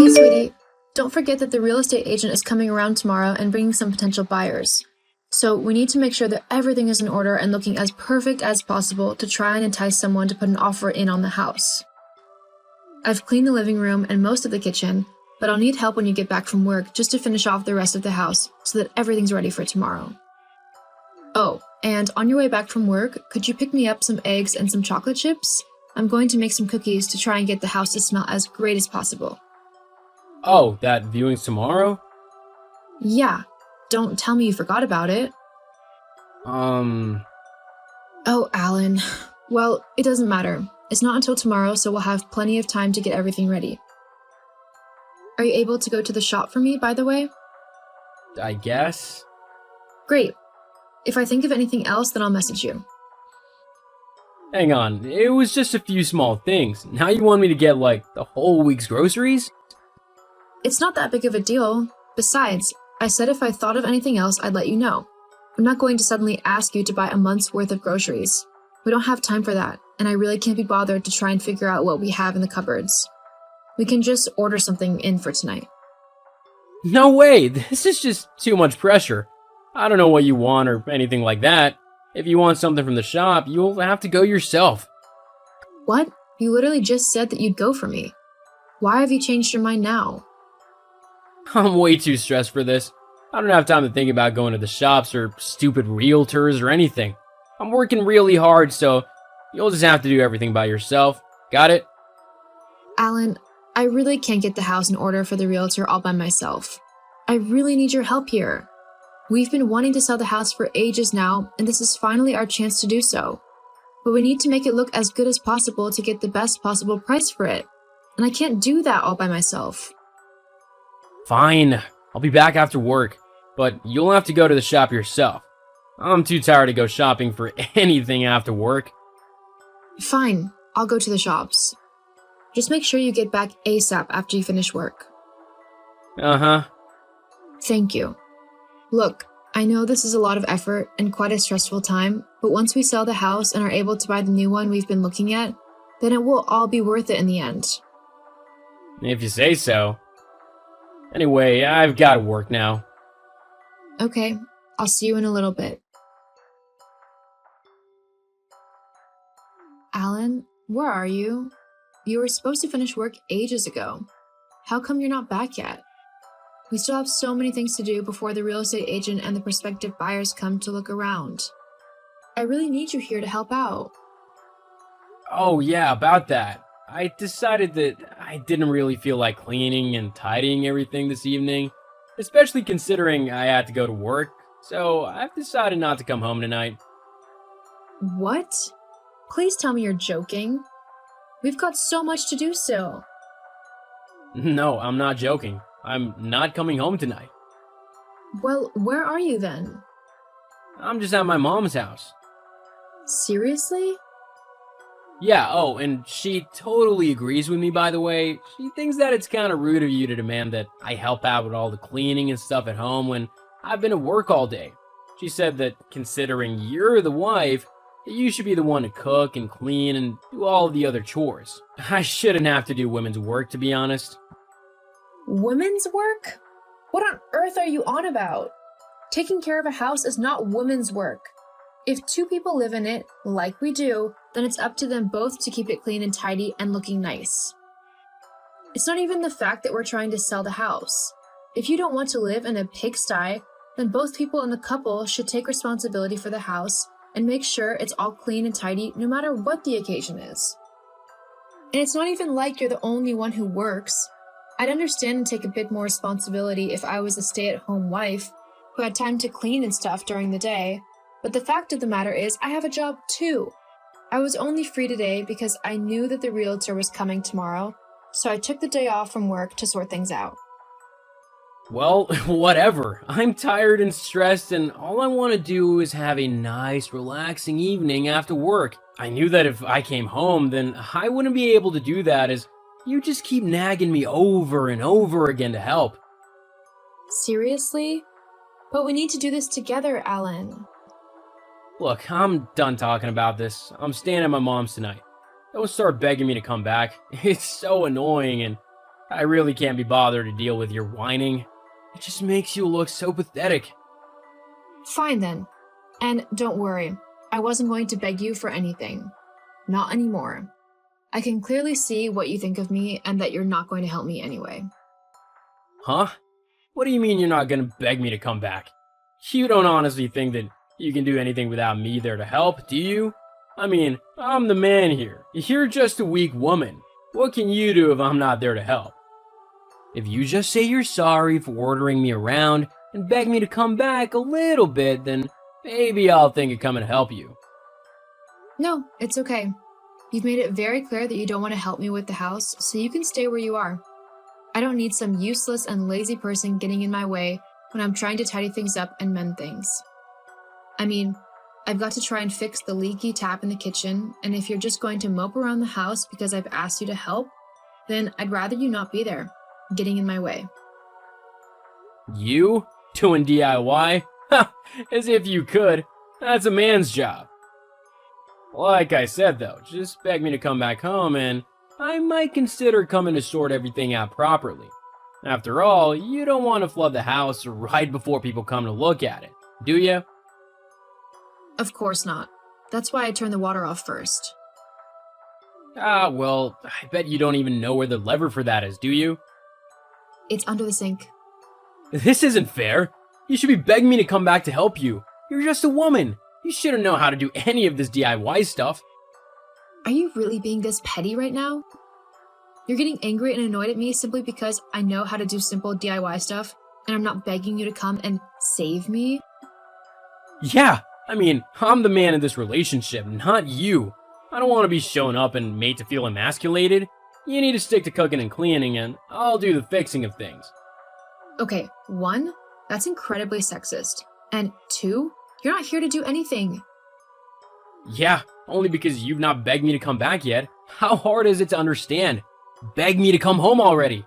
Hey, sweetie, don't forget that the real estate agent is coming around tomorrow and bringing some potential buyers. So we need to make sure that everything is in order and looking as perfect as possible to try and entice someone to put an offer in on the house. I've cleaned the living room and most of the kitchen, but I'll need help when you get back from work just to finish off the rest of the house so that everything's ready for tomorrow. Oh, and on your way back from work, could you pick me up some eggs and some chocolate chips? I'm going to make some cookies to try and get the house to smell as great as possible. Oh, that viewing's tomorrow? Yeah, don't tell me you forgot about it. Oh, Alan. Well, it doesn't matter. It's not until tomorrow, so we'll have plenty of time to get everything ready. Are you able to go to the shop for me, by the way? I guess? Great. If I think of anything else, then I'll message you. Hang on, it was just a few small things. Now you want me to get, like, the whole week's groceries? It's not that big of a deal. Besides, I said if I thought of anything else, I'd let you know. I'm not going to suddenly ask you to buy a month's worth of groceries. We don't have time for that, and I really can't be bothered to try and figure out what we have in the cupboards. We can just order something in for tonight. No way, this is just too much pressure. I don't know what you want or anything like that. If you want something from the shop, you'll have to go yourself. What? You literally just said that you'd go for me. Why have you changed your mind now? I'm way too stressed for this. I don't have time to think about going to the shops or stupid realtors or anything. I'm working really hard, so you'll just have to do everything by yourself. Got it? Alan, I really can't get the house in order for the realtor all by myself. I really need your help here. We've been wanting to sell the house for ages now, and this is finally our chance to do so. But we need to make it look as good as possible to get the best possible price for it. And I can't do that all by myself. Fine, I'll be back after work, but you'll have to go to the shop yourself. I'm too tired to go shopping for anything after work. Fine, I'll go to the shops. Just make sure you get back ASAP after you finish work. Uh-huh. Thank you. Look, I know this is a lot of effort and quite a stressful time, but once we sell the house and are able to buy the new one we've been looking at, then it will all be worth it in the end. If you say so. Anyway, I've got to work now. Okay, I'll see you in a little bit. Alan, where are you? You were supposed to finish work ages ago. How come you're not back yet? We still have so many things to do before the real estate agent and the prospective buyers come to look around. I really need you here to help out. Oh yeah, about that. I decided that I didn't really feel like cleaning and tidying everything this evening, especially considering I had to go to work, so I've decided not to come home tonight. What? Please tell me you're joking. We've got so much to do still. No, I'm not joking. I'm not coming home tonight. Well, where are you then? I'm just at my mom's house. Seriously? Yeah, oh, and she totally agrees with me, by the way. She thinks that it's kind of rude of you to demand that I help out with all the cleaning and stuff at home when I've been at work all day. She said that considering you're the wife, that you should be the one to cook and clean and do all of the other chores. I shouldn't have to do women's work, to be honest. Women's work? What on earth are you on about? Taking care of a house is not women's work. If two people live in it, like we do, then it's up to them both to keep it clean and tidy and looking nice. It's not even the fact that we're trying to sell the house. If you don't want to live in a pigsty, then both people in the couple should take responsibility for the house and make sure it's all clean and tidy no matter what the occasion is. And it's not even like you're the only one who works. I'd understand and take a bit more responsibility if I was a stay-at-home wife who had time to clean and stuff during the day, but the fact of the matter is I have a job too. I was only free today because I knew that the realtor was coming tomorrow, so I took the day off from work to sort things out. Well, whatever. I'm tired and stressed, and all I want to do is have a nice, relaxing evening after work. I knew that if I came home, then I wouldn't be able to do that, as you just keep nagging me over and over again to help. Seriously? But we need to do this together, Alan. Look, I'm done talking about this. I'm staying at my mom's tonight. Don't start begging me to come back. It's so annoying, and I really can't be bothered to deal with your whining. It just makes you look so pathetic. Fine then. And don't worry, I wasn't going to beg you for anything. Not anymore. I can clearly see what you think of me and that you're not going to help me anyway. Huh? What do you mean you're not gonna beg me to come back? You don't honestly think that you can do anything without me there to help, do you? I mean, I'm the man here. You're just a weak woman. What can you do if I'm not there to help? If you just say you're sorry for ordering me around and beg me to come back a little bit, then maybe I'll think of coming to help you. No, it's okay. You've made it very clear that you don't want to help me with the house, so you can stay where you are. I don't need some useless and lazy person getting in my way when I'm trying to tidy things up and mend things. I mean, I've got to try and fix the leaky tap in the kitchen, and if you're just going to mope around the house because I've asked you to help, then I'd rather you not be there, getting in my way. You? Doing DIY? Ha! As if you could. That's a man's job. Like I said though, just beg me to come back home and I might consider coming to sort everything out properly. After all, you don't want to flood the house right before people come to look at it, do you? Of course not. That's why I turned the water off first. Ah, well, I bet you don't even know where the lever for that is, do you? It's under the sink. This isn't fair. You should be begging me to come back to help you. You're just a woman. You shouldn't know how to do any of this DIY stuff. Are you really being this petty right now? You're getting angry and annoyed at me simply because I know how to do simple DIY stuff, and I'm not begging you to come and save me? Yeah, I mean, I'm the man in this relationship, not you. I don't want to be shown up and made to feel emasculated. You need to stick to cooking and cleaning, and I'll do the fixing of things. Okay, 1, that's incredibly sexist. And 2, you're not here to do anything. Yeah, only because you've not begged me to come back yet. How hard is it to understand? Beg me to come home already.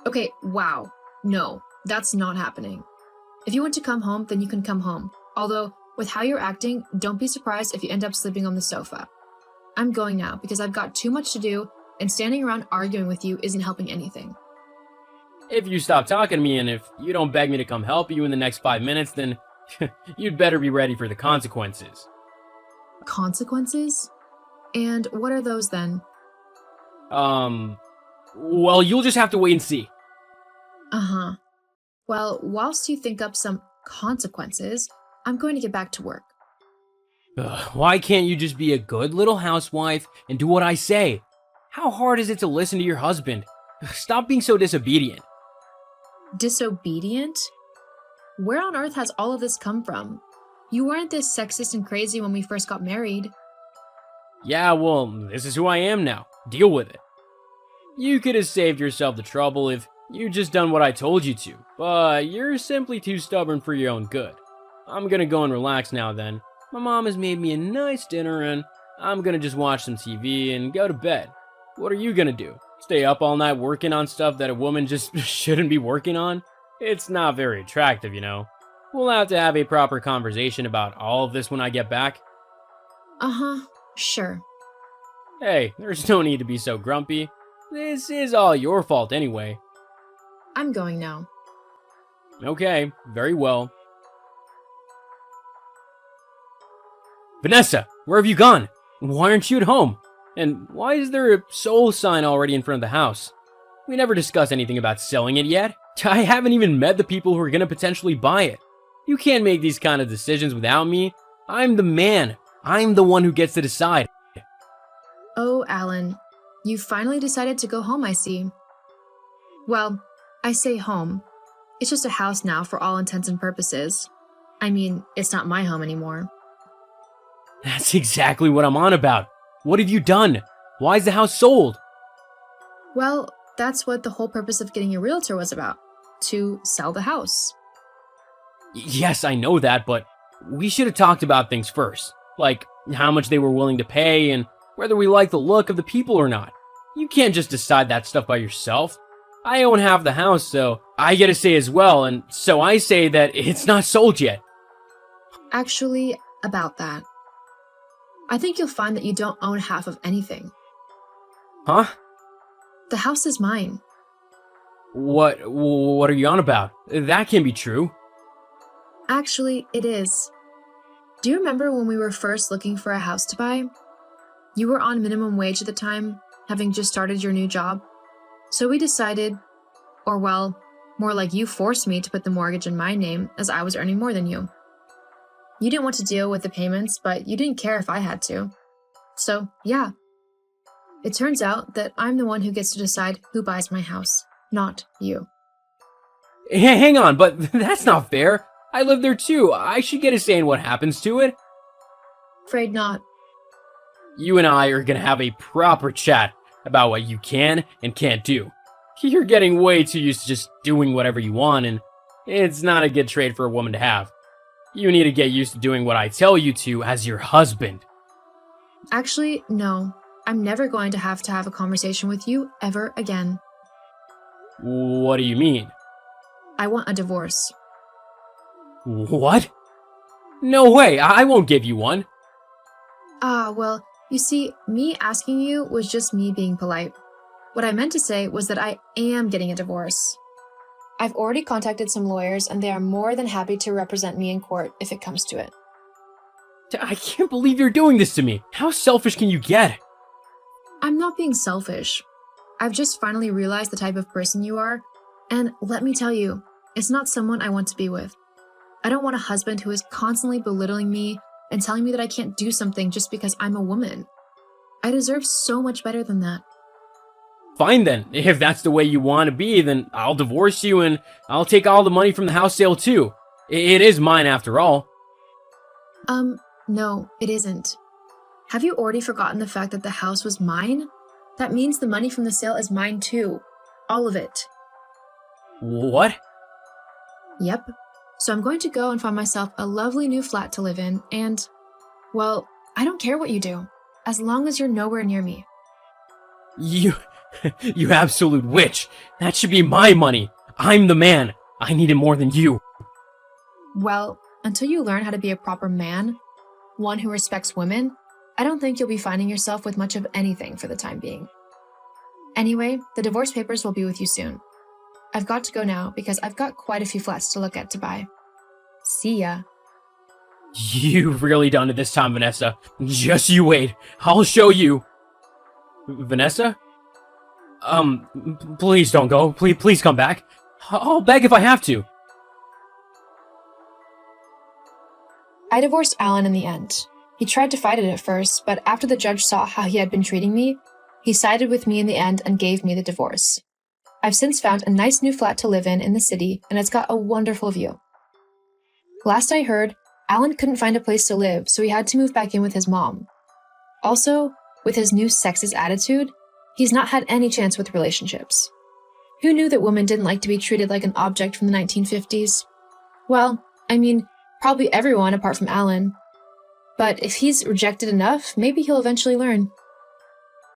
Okay, wow. No, that's not happening. If you want to come home, then you can come home. Although, with how you're acting, don't be surprised if you end up sleeping on the sofa. I'm going now because I've got too much to do, and standing around arguing with you isn't helping anything. If you stop talking to me and if you don't beg me to come help you in the next 5 minutes, then you'd better be ready for the consequences. Consequences? And what are those then? Well, you'll just have to wait and see. Uh-huh. Well, whilst you think up some consequences, I'm going to get back to work. Why can't you just be a good little housewife and do what I say? How hard is it to listen to your husband? Stop being so disobedient. Disobedient? Where on earth has all of this come from? You weren't this sexist and crazy when we first got married. Yeah, well, this is who I am now. Deal with it. You could have saved yourself the trouble if you just done what I told you to, but you're simply too stubborn for your own good. I'm gonna go and relax now then. My mom has made me a nice dinner and I'm gonna just watch some TV and go to bed. What are you gonna do? Stay up all night working on stuff that a woman just shouldn't be working on? It's not very attractive, you know. We'll have to have a proper conversation about all of this when I get back. Uh-huh, sure. Hey, there's no need to be so grumpy. This is all your fault anyway. I'm going now. Okay, very well. Vanessa, where have you gone? Why aren't you at home? And why is there a soul sign already in front of the house? We never discussed anything about selling it yet. I haven't even met the people who are gonna potentially buy it. You can't make these kind of decisions without me. I'm the man. I'm the one who gets to decide. Oh, Alan, you finally decided to go home, I see. Well, I say home. It's just a house now for all intents and purposes. I mean, it's not my home anymore. That's exactly what I'm on about. What have you done? Why is the house sold? Well, that's what the whole purpose of getting a realtor was about. To sell the house. Yes, I know that, but we should have talked about things first. Like how much they were willing to pay and whether we like the look of the people or not. You can't just decide that stuff by yourself. I own half the house, so I get a say as well, and so I say that it's not sold yet. Actually, about that. I think you'll find that you don't own half of anything. Huh? The house is mine. What are you on about? That can't be true. Actually, it is. Do you remember when we were first looking for a house to buy? You were on minimum wage at the time, having just started your new job. So we decided, or well, more like you forced me to put the mortgage in my name as I was earning more than you. You didn't want to deal with the payments, but you didn't care if I had to. So, yeah. It turns out that I'm the one who gets to decide who buys my house, not you. Hang on, but that's not fair. I live there too. I should get a say in what happens to it. Afraid not. You and I are gonna have a proper chat about what you can and can't do. You're getting way too used to just doing whatever you want, and it's not a good trait for a woman to have. You need to get used to doing what I tell you to as your husband. Actually, no. I'm never going to have a conversation with you ever again. What do you mean? I want a divorce. What? No way, I won't give you one. Well, you see, me asking you was just me being polite. What I meant to say was that I am getting a divorce. I've already contacted some lawyers and they are more than happy to represent me in court if it comes to it. I can't believe you're doing this to me. How selfish can you get? I'm not being selfish. I've just finally realized the type of person you are, and let me tell you, it's not someone I want to be with. I don't want a husband who is constantly belittling me and telling me that I can't do something just because I'm a woman. I deserve so much better than that. Fine then, if that's the way you want to be, then I'll divorce you and I'll take all the money from the house sale too. It is mine after all. No, it isn't. Have you already forgotten the fact that the house was mine? That means the money from the sale is mine too. All of it. What? Yep. So I'm going to go and find myself a lovely new flat to live in and, well, I don't care what you do, as long as you're nowhere near me. You absolute witch. That should be my money. I'm the man. I need it more than you. Well, until you learn how to be a proper man, one who respects women, I don't think you'll be finding yourself with much of anything for the time being. Anyway, the divorce papers will be with you soon. I've got to go now because I've got quite a few flats to look at to buy. See ya. You've really done it this time, Vanessa. Just you wait. I'll show you. Vanessa? Please don't go. Please come back. I'll beg if I have to. I divorced Alan in the end. He tried to fight it at first, but after the judge saw how he had been treating me, he sided with me in the end and gave me the divorce. I've since found a nice new flat to live in the city, and it's got a wonderful view. Last I heard, Alan couldn't find a place to live, so he had to move back in with his mom. Also, with his new sexist attitude, he's not had any chance with relationships. Who knew that women didn't like to be treated like an object from the 1950s? Well, I mean, probably everyone apart from Alan. But if he's rejected enough, maybe he'll eventually learn.